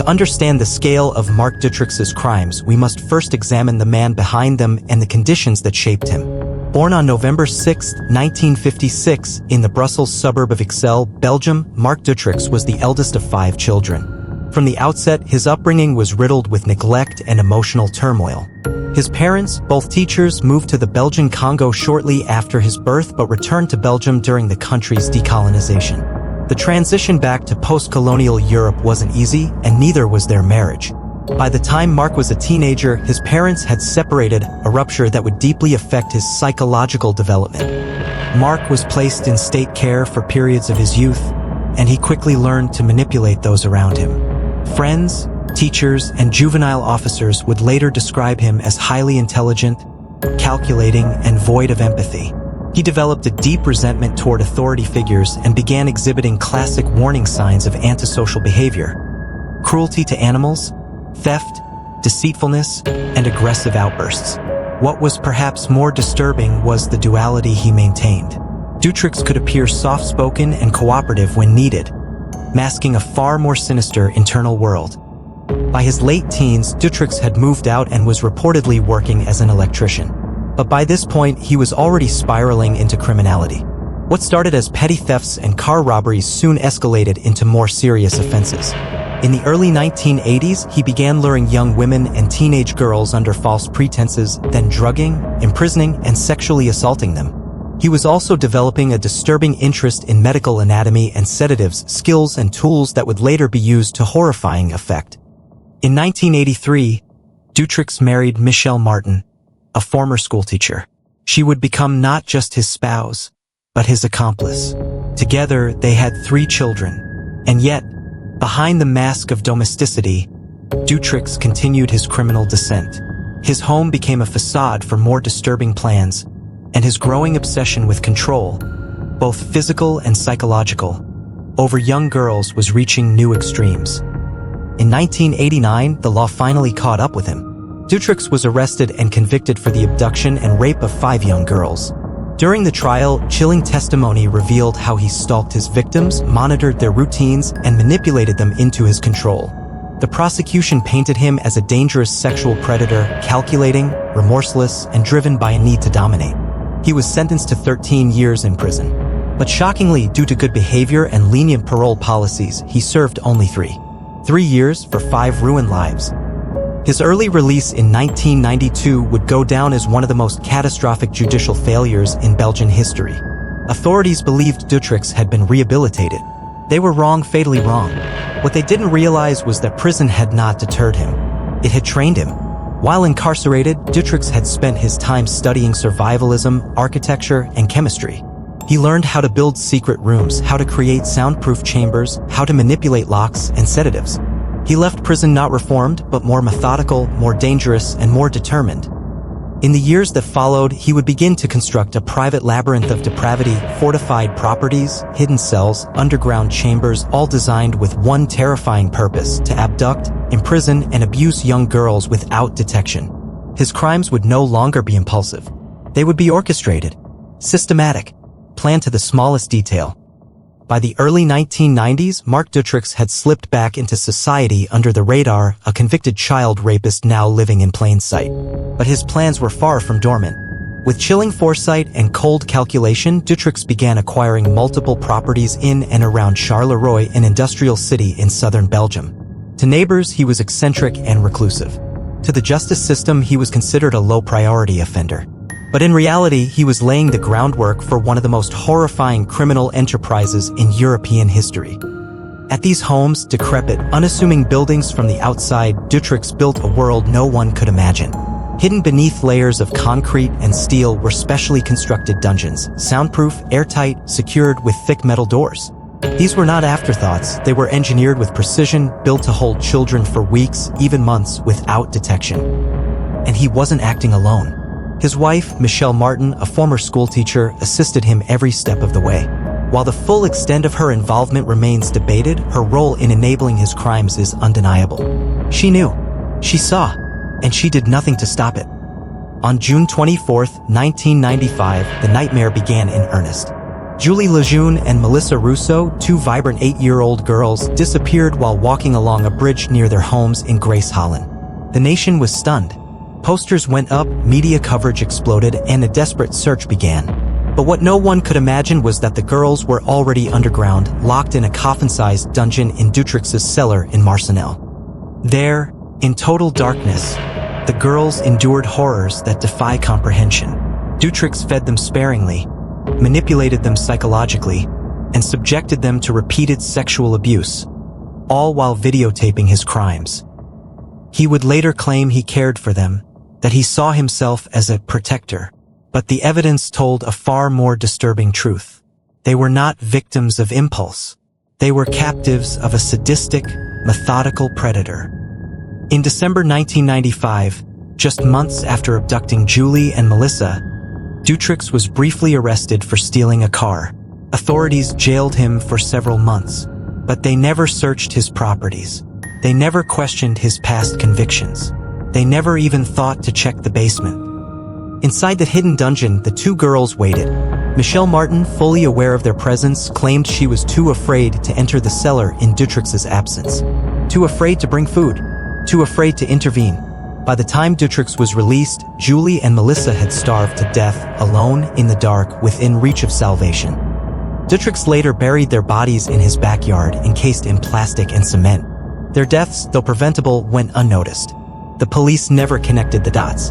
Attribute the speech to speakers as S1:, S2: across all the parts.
S1: To understand the scale of Marc Dutroux's crimes, we must first examine the man behind them and the conditions that shaped him. Born on November 6, 1956, in the Brussels suburb of Ixelles, Belgium, Marc Dutroux was the eldest of 5 children. From the outset, his upbringing was riddled with neglect and emotional turmoil. His parents, both teachers, moved to the Belgian Congo shortly after his birth but returned to Belgium during the country's decolonization. The transition back to post-colonial Europe wasn't easy, and neither was their marriage. By the time Marc was a teenager, his parents had separated, a rupture that would deeply affect his psychological development. Marc was placed in state care for periods of his youth, and he quickly learned to manipulate those around him. Friends, teachers, and juvenile officers would later describe him as highly intelligent, calculating, and void of empathy. He developed a deep resentment toward authority figures and began exhibiting classic warning signs of antisocial behavior: cruelty to animals, theft, deceitfulness, and aggressive outbursts. What was perhaps more disturbing was the duality he maintained. Dutroux could appear soft-spoken and cooperative when needed, masking a far more sinister internal world. By his late teens, Dutroux had moved out and was reportedly working as an electrician. But by this point, he was already spiraling into criminality. What started as petty thefts and car robberies soon escalated into more serious offenses. In the early 1980s, he began luring young women and teenage girls under false pretenses, then drugging, imprisoning, and sexually assaulting them. He was also developing a disturbing interest in medical anatomy and sedatives, skills and tools that would later be used to horrifying effect. In 1983, Dutroux married Michelle Martin, a former schoolteacher. She would become not just his spouse, but his accomplice. Together, they had 3 children. And yet, behind the mask of domesticity, Dutroux continued his criminal descent. His home became a facade for more disturbing plans, and his growing obsession with control, both physical and psychological, over young girls was reaching new extremes. In 1989, the law finally caught up with him. Dutroux was arrested and convicted for the abduction and rape of 5 young girls. During the trial, chilling testimony revealed how he stalked his victims, monitored their routines, and manipulated them into his control. The prosecution painted him as a dangerous sexual predator, calculating, remorseless, and driven by a need to dominate. He was sentenced to 13 years in prison. But shockingly, due to good behavior and lenient parole policies, he served only 3 years for 5 ruined lives. His early release in 1992 would go down as one of the most catastrophic judicial failures in Belgian history. Authorities believed Dutroux had been rehabilitated. They were wrong, fatally wrong. What they didn't realize was that prison had not deterred him. It had trained him. While incarcerated, Dutroux had spent his time studying survivalism, architecture, and chemistry. He learned how to build secret rooms, how to create soundproof chambers, how to manipulate locks and sedatives. He left prison not reformed, but more methodical, more dangerous, and more determined. In the years that followed, he would begin to construct a private labyrinth of depravity, fortified properties, hidden cells, underground chambers, all designed with one terrifying purpose: to abduct, imprison, and abuse young girls without detection. His crimes would no longer be impulsive. They would be orchestrated, systematic, planned to the smallest detail. By the early 1990s, Marc Dutroux had slipped back into society under the radar, a convicted child rapist now living in plain sight. But his plans were far from dormant. With chilling foresight and cold calculation, Dutroux began acquiring multiple properties in and around Charleroi, an industrial city in southern Belgium. To neighbors, he was eccentric and reclusive. To the justice system, he was considered a low-priority offender. But in reality, he was laying the groundwork for one of the most horrifying criminal enterprises in European history. At these homes, decrepit, unassuming buildings from the outside, Dutroux built a world no one could imagine. Hidden beneath layers of concrete and steel were specially constructed dungeons, soundproof, airtight, secured with thick metal doors. These were not afterthoughts, they were engineered with precision, built to hold children for weeks, even months, without detection. And he wasn't acting alone. His wife, Michelle Martin, a former schoolteacher, assisted him every step of the way. While the full extent of her involvement remains debated, her role in enabling his crimes is undeniable. She knew, she saw, and she did nothing to stop it. On June 24, 1995, the nightmare began in earnest. Julie Lejeune and Melissa Russo, two vibrant 8-year-old girls, disappeared while walking along a bridge near their homes in Grace Holland. The nation was stunned. Posters went up, media coverage exploded, and a desperate search began. But what no one could imagine was that the girls were already underground, locked in a coffin-sized dungeon in Dutroix's cellar in Marcinelle. There, in total darkness, the girls endured horrors that defy comprehension. Dutroux fed them sparingly, manipulated them psychologically, and subjected them to repeated sexual abuse, all while videotaping his crimes. He would later claim he cared for them, that he saw himself as a protector, but the evidence told a far more disturbing truth. They were not victims of impulse. They were captives of a sadistic, methodical predator. In December 1995, just months after abducting Julie and Melissa, Dutroux was briefly arrested for stealing a car. Authorities jailed him for several months, but they never searched his properties. They never questioned his past convictions. They never even thought to check the basement. Inside the hidden dungeon, the two girls waited. Michelle Martin, fully aware of their presence, claimed she was too afraid to enter the cellar in Dutroix's absence. Too afraid to bring food. Too afraid to intervene. By the time Dutroux was released, Julie and Melissa had starved to death, alone, in the dark, within reach of salvation. Dutroux later buried their bodies in his backyard, encased in plastic and cement. Their deaths, though preventable, went unnoticed. The police never connected the dots.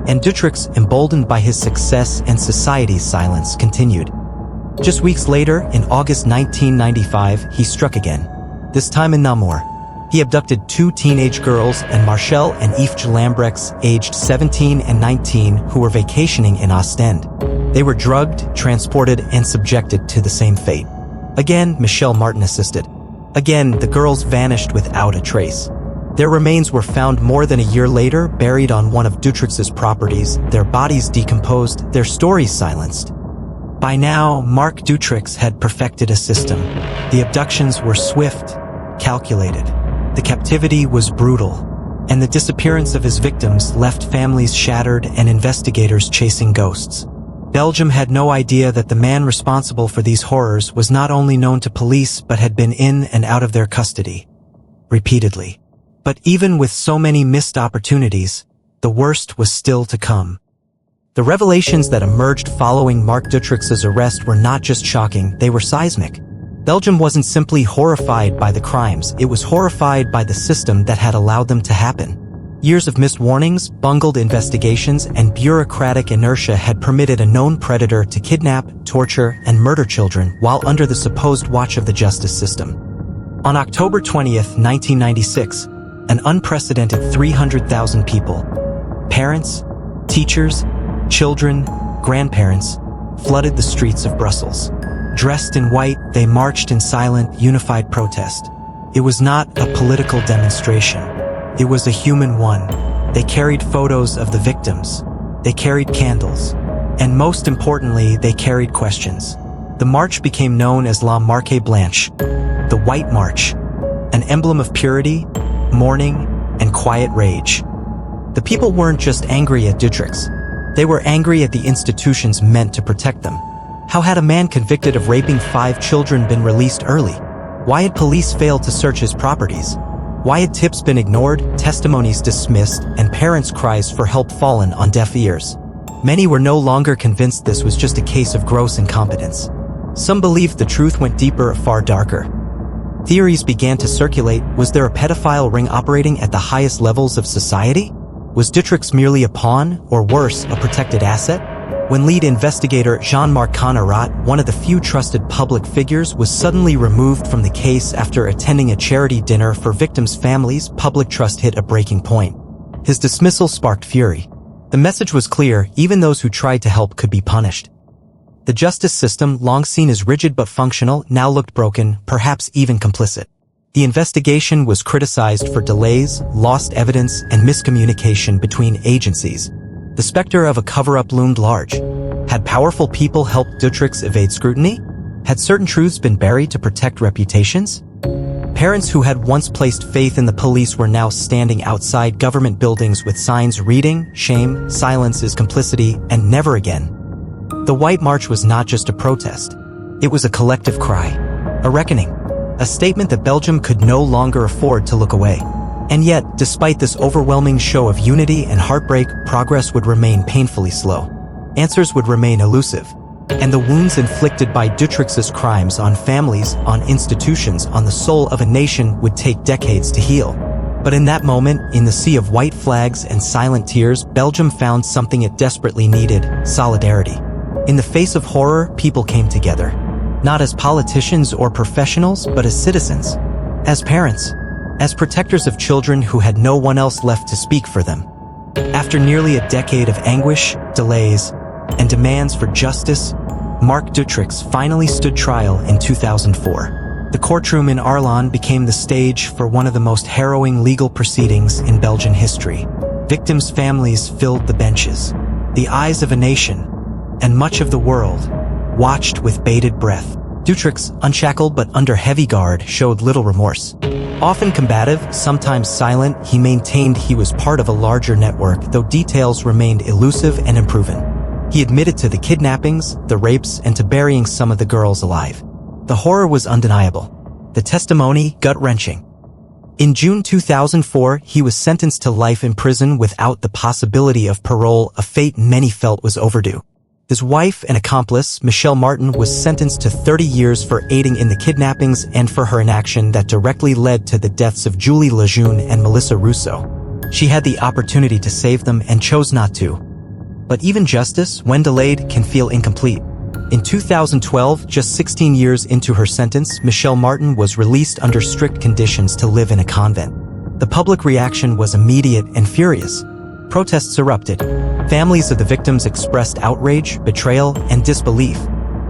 S1: And Dutroux, emboldened by his success and society's silence, continued. Just weeks later, in August 1995, he struck again. This time in Namur. He abducted two teenage girls and Marcel and Yves Lambrechts, aged 17 and 19, who were vacationing in Ostend. They were drugged, transported, and subjected to the same fate. Again, Michelle Martin assisted. Again, the girls vanished without a trace. Their remains were found more than a year later, buried on one of Dutroix's properties, their bodies decomposed, their stories silenced. By now, Marc Dutroux had perfected a system. The abductions were swift, calculated. The captivity was brutal, and the disappearance of his victims left families shattered and investigators chasing ghosts. Belgium had no idea that the man responsible for these horrors was not only known to police but had been in and out of their custody. Repeatedly. But even with so many missed opportunities, the worst was still to come. The revelations that emerged following Marc Dutroix's arrest were not just shocking, they were seismic. Belgium wasn't simply horrified by the crimes, it was horrified by the system that had allowed them to happen. Years of missed warnings, bungled investigations, and bureaucratic inertia had permitted a known predator to kidnap, torture, and murder children while under the supposed watch of the justice system. On October 20th, 1996, an unprecedented 300,000 people, parents, teachers, children, grandparents, flooded the streets of Brussels. Dressed in white, they marched in silent, unified protest. It was not a political demonstration. It was a human one. They carried photos of the victims. They carried candles. And most importantly, they carried questions. The march became known as La Marche Blanche, the White March, an emblem of purity, mourning, and quiet rage. The people weren't just angry at Dutroux. They were angry at the institutions meant to protect them. How had a man convicted of raping 5 children been released early? Why had police failed to search his properties? Why had tips been ignored, testimonies dismissed, and parents' cries for help fallen on deaf ears? Many were no longer convinced this was just a case of gross incompetence. Some believed the truth went deeper, far darker. Theories began to circulate. Was there a pedophile ring operating at the highest levels of society? Was Dutroux merely a pawn, or worse, a protected asset? When lead investigator Jean-Marc Connerat, one of the few trusted public figures, was suddenly removed from the case after attending a charity dinner for victims' families, public trust hit a breaking point. His dismissal sparked fury. The message was clear: even those who tried to help could be punished. The justice system, long seen as rigid but functional, now looked broken, perhaps even complicit. The investigation was criticized for delays, lost evidence, and miscommunication between agencies. The specter of a cover-up loomed large. Had powerful people helped Dutroux evade scrutiny? Had certain truths been buried to protect reputations? Parents who had once placed faith in the police were now standing outside government buildings with signs reading, "Shame, silence is complicity, and never again." The White March was not just a protest. It was a collective cry, a reckoning, a statement that Belgium could no longer afford to look away. And yet, despite this overwhelming show of unity and heartbreak, progress would remain painfully slow. Answers would remain elusive, and the wounds inflicted by Dutrox's crimes on families, on institutions, on the soul of a nation would take decades to heal. But in that moment, in the sea of white flags and silent tears, Belgium found something it desperately needed: solidarity. In the face of horror, people came together. Not as politicians or professionals, but as citizens, as parents, as protectors of children who had no one else left to speak for them. After nearly a decade of anguish, delays, and demands for justice, Marc Dutroux finally stood trial in 2004. The courtroom in Arlon became the stage for one of the most harrowing legal proceedings in Belgian history. Victims' families filled the benches. The eyes of a nation, and much of the world, watched with bated breath. Dutroux, unshackled but under heavy guard, showed little remorse. Often combative, sometimes silent, he maintained he was part of a larger network, though details remained elusive and unproven. He admitted to the kidnappings, the rapes, and to burying some of the girls alive. The horror was undeniable. The testimony, gut-wrenching. In June 2004, he was sentenced to life in prison without the possibility of parole, a fate many felt was overdue. His wife and accomplice, Michelle Martin, was sentenced to 30 years for aiding in the kidnappings and for her inaction that directly led to the deaths of Julie Lejeune and Melissa Rousseau. She had the opportunity to save them and chose not to. But even justice, when delayed, can feel incomplete. In 2012, just 16 years into her sentence, Michelle Martin was released under strict conditions to live in a convent. The public reaction was immediate and furious. Protests erupted. Families of the victims expressed outrage, betrayal, and disbelief.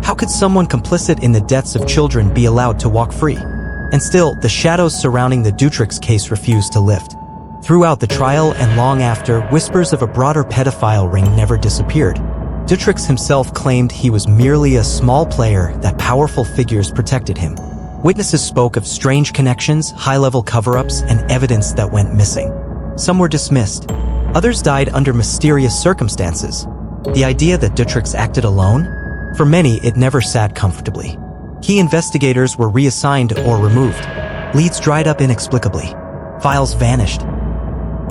S1: How could someone complicit in the deaths of children be allowed to walk free? And still, the shadows surrounding the Dutroux case refused to lift. Throughout the trial and long after, whispers of a broader pedophile ring never disappeared. Dutroux himself claimed he was merely a small player, that powerful figures protected him. Witnesses spoke of strange connections, high-level cover-ups, and evidence that went missing. Some were dismissed. Others died under mysterious circumstances. The idea that Dutroux acted alone? For many, it never sat comfortably. Key investigators were reassigned or removed. Leads dried up inexplicably. Files vanished.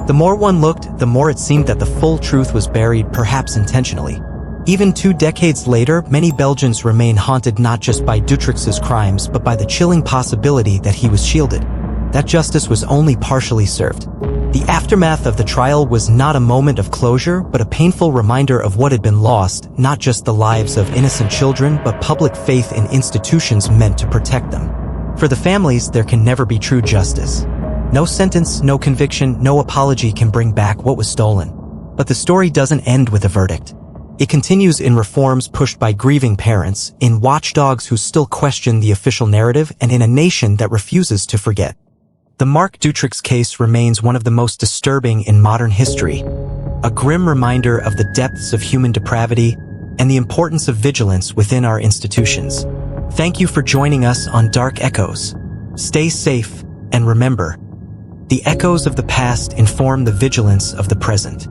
S1: The more one looked, the more it seemed that the full truth was buried, perhaps intentionally. Even 2 decades later, many Belgians remain haunted not just by Dutrox's crimes, but by the chilling possibility that he was shielded. That justice was only partially served. The aftermath of the trial was not a moment of closure, but a painful reminder of what had been lost, not just the lives of innocent children, but public faith in institutions meant to protect them. For the families, there can never be true justice. No sentence, no conviction, no apology can bring back what was stolen. But the story doesn't end with a verdict. It continues in reforms pushed by grieving parents, in watchdogs who still question the official narrative, and in a nation that refuses to forget. The Marc Dutroux case remains one of the most disturbing in modern history, a grim reminder of the depths of human depravity and the importance of vigilance within our institutions. Thank you for joining us on Dark Echoes. Stay safe, and remember, the echoes of the past inform the vigilance of the present.